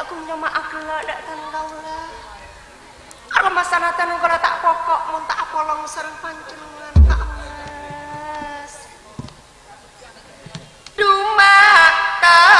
aku nyama akela dak tan kaula. Kalau masanatan uga tak pokok mun tak apolong sareng panjenengan Kak Mas. Dumatara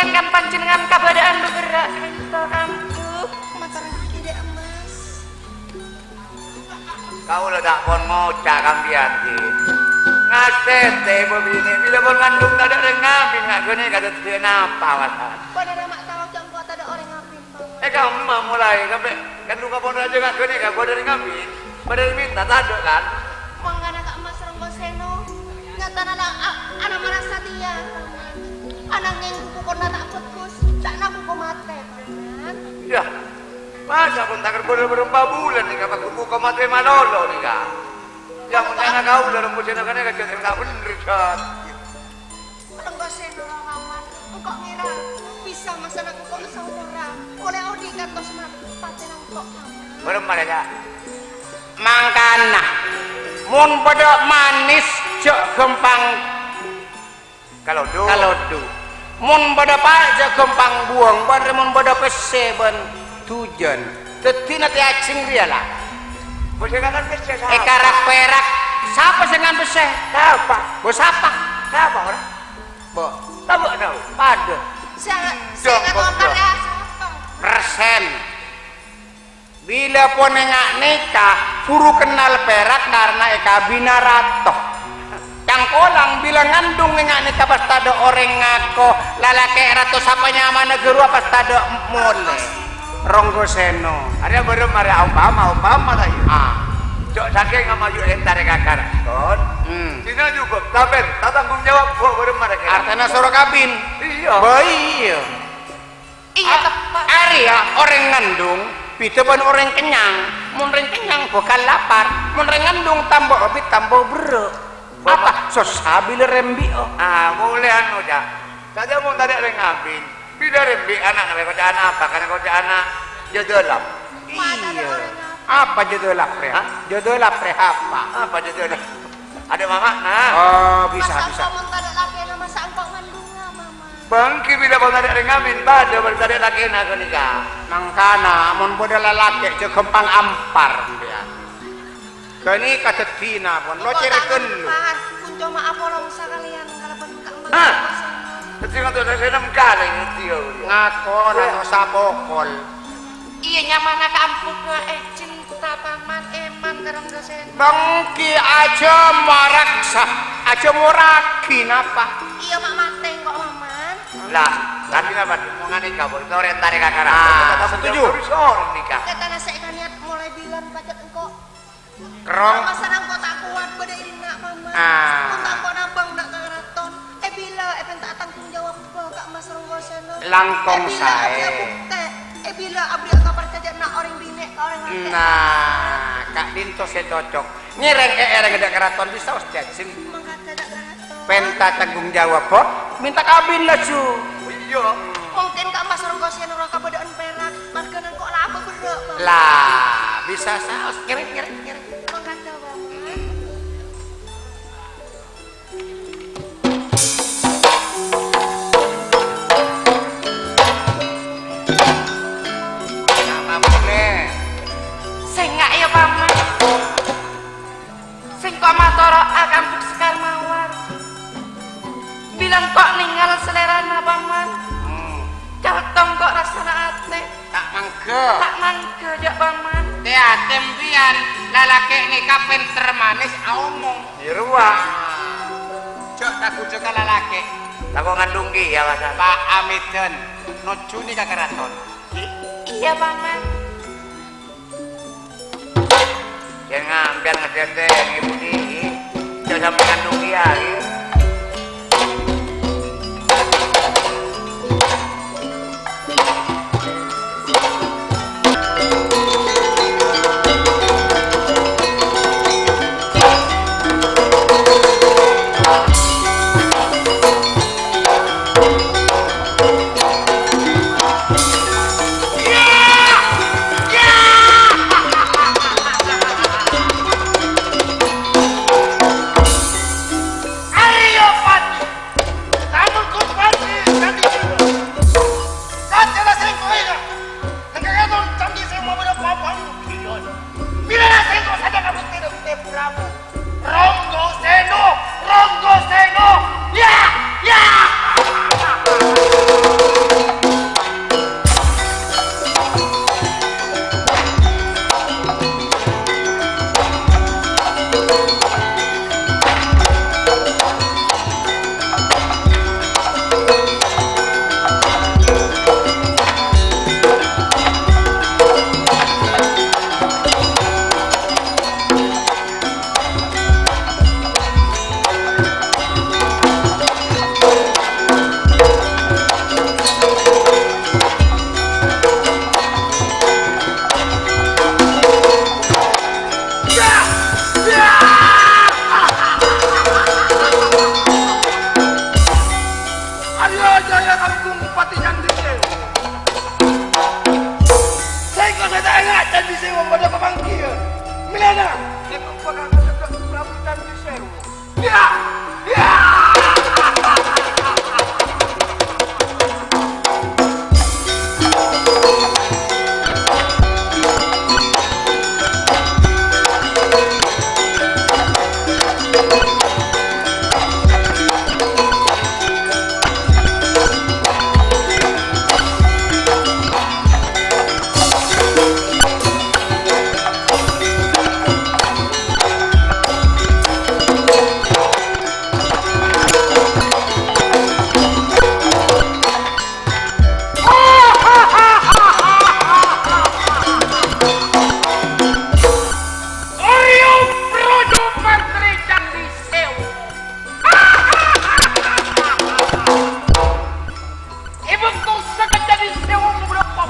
Demikian kan panjenengan keberadaan bergerak ento ampuh. Matur tidak emas. Kau lah tak pun ngocak Kang Bianti. Ngasete begini bila pun ngandung tak ada ngabin ngak gini kata dia napa wasan. Pada mak tahu jam kau tak ada orang ngapin paman. Kamu mulai sampai kandung kapon aja ngak gini kak gua dari ngabin. Pada minta tak ada kan. Mangana kak Mas Ronggo Seno. Ngata anak merasa dia paman. Anak yang pukul tak putus. Tak nak pukul mate paman. Ya. Masa pun tak kerja berapa bulan nih kak aku buka matre malolo nih kak. Yang punya kau dalam musim kan ya kecil nggak bener kan. Ronggo Seno lawan. Engkau ngira bisa masa nak kok saudara. Oleh Odi kantos mati nang kok paman. Berapa ya? Mangkana mun pada manis jok gempang Kalau du mun pada pajak gempang buang ban mun pada pese ban tujuan teti nanti acing dia lah Bosengan pese siapa? karak perak siapa sengan pese Siapa? bos apa Siapa orang? bo Tahu tahu. pada Saya Dong, nak dong. pada siapa? persen bila pun engak nikah suruh kenal perak karena eka binarato yang kolang bila ngandung engak nikah pas tada orang ngako lalaki rato sapa nyaman negeri pas tada mulai Ronggo Seno Ada baru mara Obama tadi. Cok saking sama yuk entar kakak kon. Sini juga tapi tak tanggung jawab kok baru mara. artinya suruh kabin Iya. iya Iya tepat. Ari ya orang ngandung itu pun orang kenyang mun orang kenyang bukan lapar mun orang ngandung tambah obit tambah beruk apa sosabil rembi oh Boleh anu dah. Saja mau tadi ada ngabin. Bila rembi anak mereka kau anak apa? Karena kau anak jodoh. iya apa jodoh lapre jodoh lapre apa Apa jodoh? Ada mama nah. oh bisa Masa engkau tak ada laki nama sangkok ngandungnya mama. Bangki bila kau tadi ada ngabin, pada baru tadi laki nak kau nikah. mangkana mun boda lalaki je gempang ampar dia kini kata tina pun lo cerekeun lu Kunjo maaf orang sekalian kalau pun tak mau. Hah? Tapi kau tu saya enam kali ngerti kau. ngako nang sabokol Iya nyaman kampung cinta paman eman karang dosen. bangki aja maraksa aja muraki napa Iya mak mateng kok maman. Lah, tapi apa? Mau nikah boleh kau rentar kakak. Setuju. Sorong nikah. Kata nasi niat mulai bilang pacat engkau. kerong Masa engkau tak kuat pada ini nak paman. Ah. Engkau engkau nabang nak karaton. Bila tak tanggung jawab kak Mas Ronggo Seno. Langkong bila sae. abdi bukti. Bila abdi engkau percaya nak orang binek orang laki. nah kak dinto saya cocok nyereng ereng ada keraton bisa ustadz Mengkata tak karaton. penta tanggung jawab kok minta kabin lah cu Iya. Mungkin kak Mas Ronggo Seno raka badaan perak. Marganan kok laba berok. lah bisa saus kering Mengkata paman. nama boleh Sing ngak ya paman. Sing kok matoro akan buk sekar mawar. Bilang kok ninggal selera na paman. Jaltong kok rasana ate. tak mangke Tak mangke jak paman. dia tembian lalaki nikah pinter manis omong Di ruang. cok takut juga lalaki Tak kau ngandung ya wasan. Pak Amidon nuju nih ke keraton Iya paman. Jangan biar ngedeteng ibu ni. Jangan sampai ngandung dia.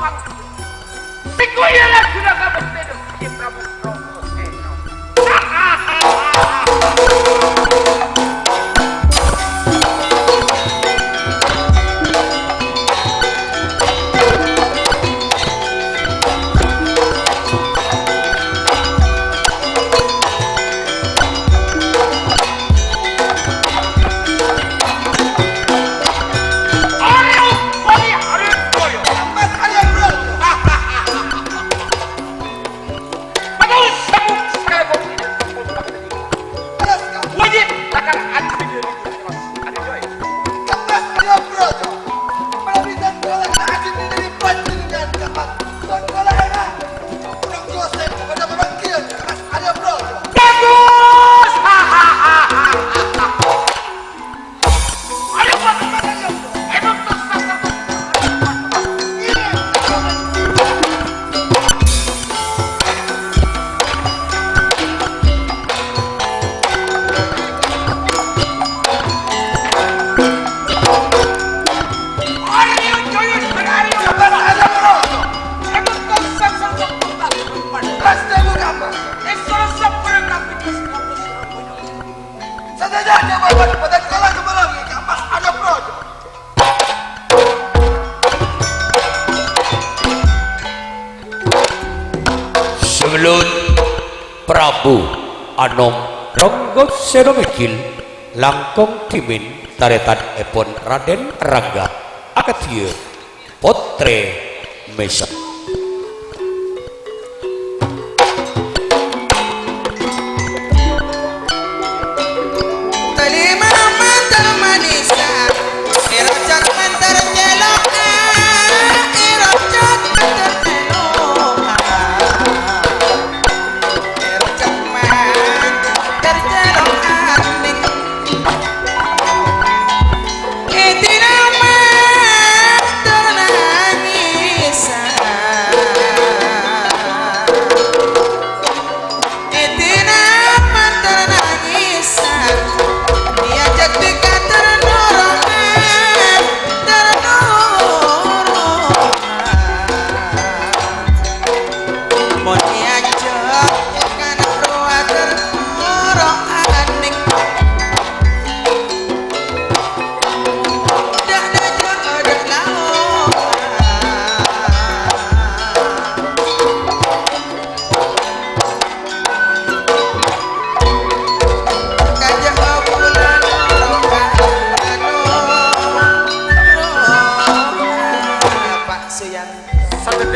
pang. Sikuya lang sudah kabut pedo si Prabu Rongoseno. Sebelum Prabu Anom Rongoseno Mikil langkung timin taretan epon Raden Rangga Akatiu Potre Mesa.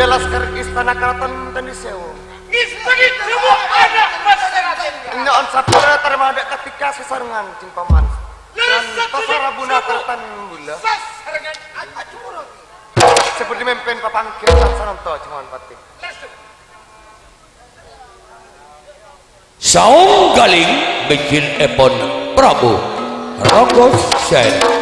Laskar istana keraton dan disewu. Istana semua anak masyarakat. Nyon sapura termada ketika sesarungan jeung paman. Dan tasara buna keratan bula. Sasarangan acurang. Seperti mempen papangkir dan sanonto cuman pati. Saung galing bikin epon Prabu Rongoseno.